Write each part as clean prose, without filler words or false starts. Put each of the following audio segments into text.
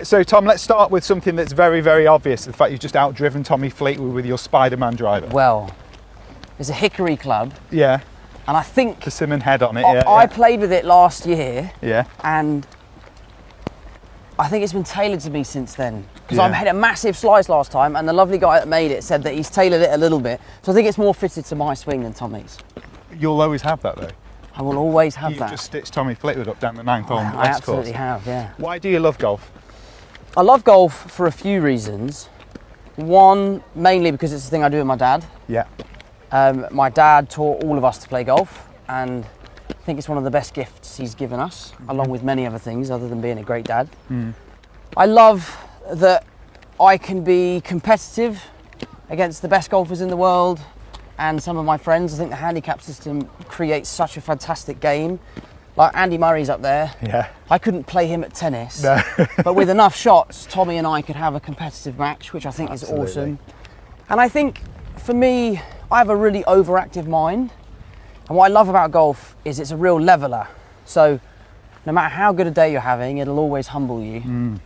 So Tom, let's start with something that's very, very obvious. The fact you've just outdriven Tommy Fleetwood with your Spider-Man driver. Well, it's a Hickory club. Yeah. And I think... Persimmon head on it, I played with it last year. Yeah. And I think it's been tailored to me since then. Because I made a massive slice last time, and the lovely guy that made it said that he's tailored it a little bit. So I think it's more fitted to my swing than Tommy's. You'll always have that though. I will always have that. You just stitched Tommy Fleetwood up down the 9th hole. I absolutely have, yeah. Why do you love golf? I love golf for a few reasons. One, mainly because it's the thing I do with my dad. Yeah. My dad taught all of us to play golf, and I think it's one of the best gifts he's given us, along with many other things other than being a great dad. I love that I can be competitive against the best golfers in the world and some of my friends. I think the handicap system creates such a fantastic game. Like Andy Murray's up there. Yeah. I couldn't play him at tennis, No. but with enough shots, Tommy and I could have a competitive match, which I think is awesome. And I think, for me, I have a really overactive mind. And what I love about golf is it's a real leveler. So no matter how good a day you're having, it'll always humble you.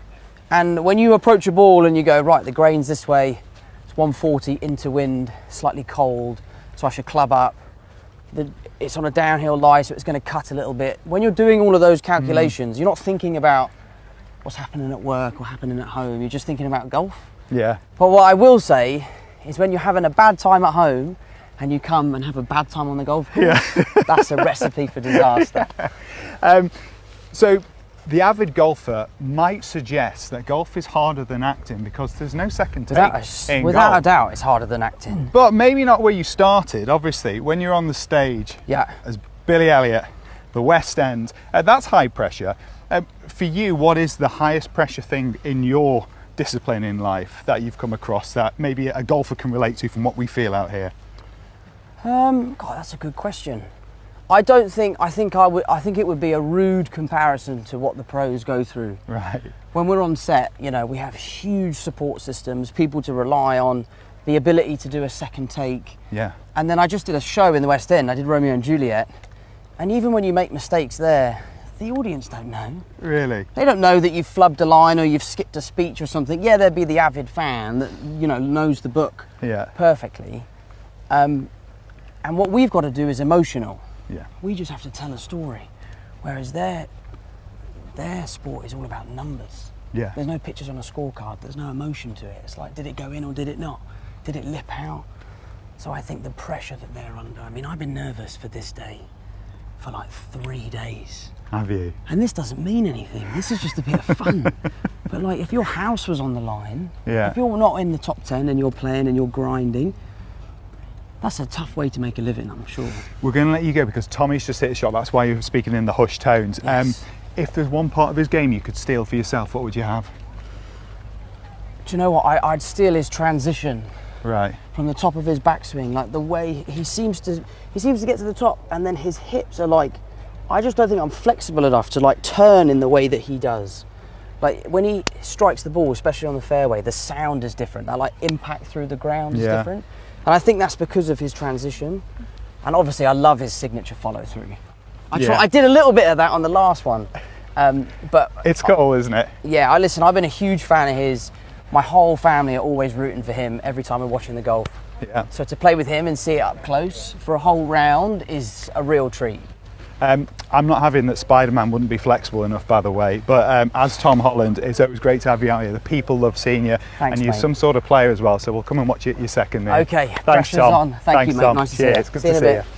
And when you approach a ball and you go, right, the grain's this way, it's 140 into wind, slightly cold, so I should club up. It's on a downhill lie, so it's going to cut a little bit. When you're doing all of those calculations, you're not thinking about what's happening at work or happening at home. You're just thinking about golf. Yeah. But what I will say is when you're having a bad time at home and you come and have a bad time on the golf course, that's a recipe for disaster. So the avid golfer might suggest that golf is harder than acting because there's no second take. Without a doubt, it's harder than acting. But maybe not where you started, obviously. When you're on the stage as Billy Elliot, the West End, that's high pressure. For you, what is the highest pressure thing in your discipline in life that you've come across that maybe a golfer can relate to from what we feel out here? God, that's a good question. I think it would be a rude comparison to what the pros go through. Right. When we're on set, you know, we have huge support systems, people to rely on, the ability to do a second take. Yeah. And then I just did a show in the West End. I did Romeo and Juliet. And even when you make mistakes there, the audience don't know. Really? They don't know that you've flubbed a line or you've skipped a speech or something. Yeah, there'd be the avid fan that, you know, knows the book perfectly. And what we've got to do is emotional. Yeah. We just have to tell a story, whereas their sport is all about numbers. Yeah. There's no pictures on a scorecard. There's no emotion to it. It's like, did it go in or did it not? Did it lip out? So I think the pressure that they're under. I mean, I've been nervous for this day for like 3 days. Have you? And this doesn't mean anything. This is just a bit of fun. But like, if your house was on the line, if you're not in the top 10 and you're playing and you're grinding, that's a tough way to make a living, I'm sure. We're going to let you go because Tommy's just hit a shot. That's why you're speaking in the hushed tones. Yes. If there's one part of his game you could steal for yourself, what would you have? Do you know what? I'd steal his transition. Right. From the top of his backswing, like the way he seems to get to the top, and then his hips are like, I just don't think I'm flexible enough to like turn in the way that he does. Like when he strikes the ball, especially on the fairway, the sound is different. That like impact through the ground is different. And I think that's because of his transition. And obviously I love his signature follow through. I did a little bit of that on the last one. But it's cool, isn't it? Yeah, I've been a huge fan of his. My whole family are always rooting for him every time we're watching the golf. Yeah. So to play with him and see it up close for a whole round is a real treat. I'm not having that Spider-Man wouldn't be flexible enough, by the way, but as Tom Holland, it's always great to have you out here. The people love seeing you. Thanks, and you're mate. some sort of player as well, so we'll come and watch it your second. Okay, Thanks, pressure's Tom. on. Thank you, mate. Tom. Nice to see Cheers. you. Good See you to in a see bit. you.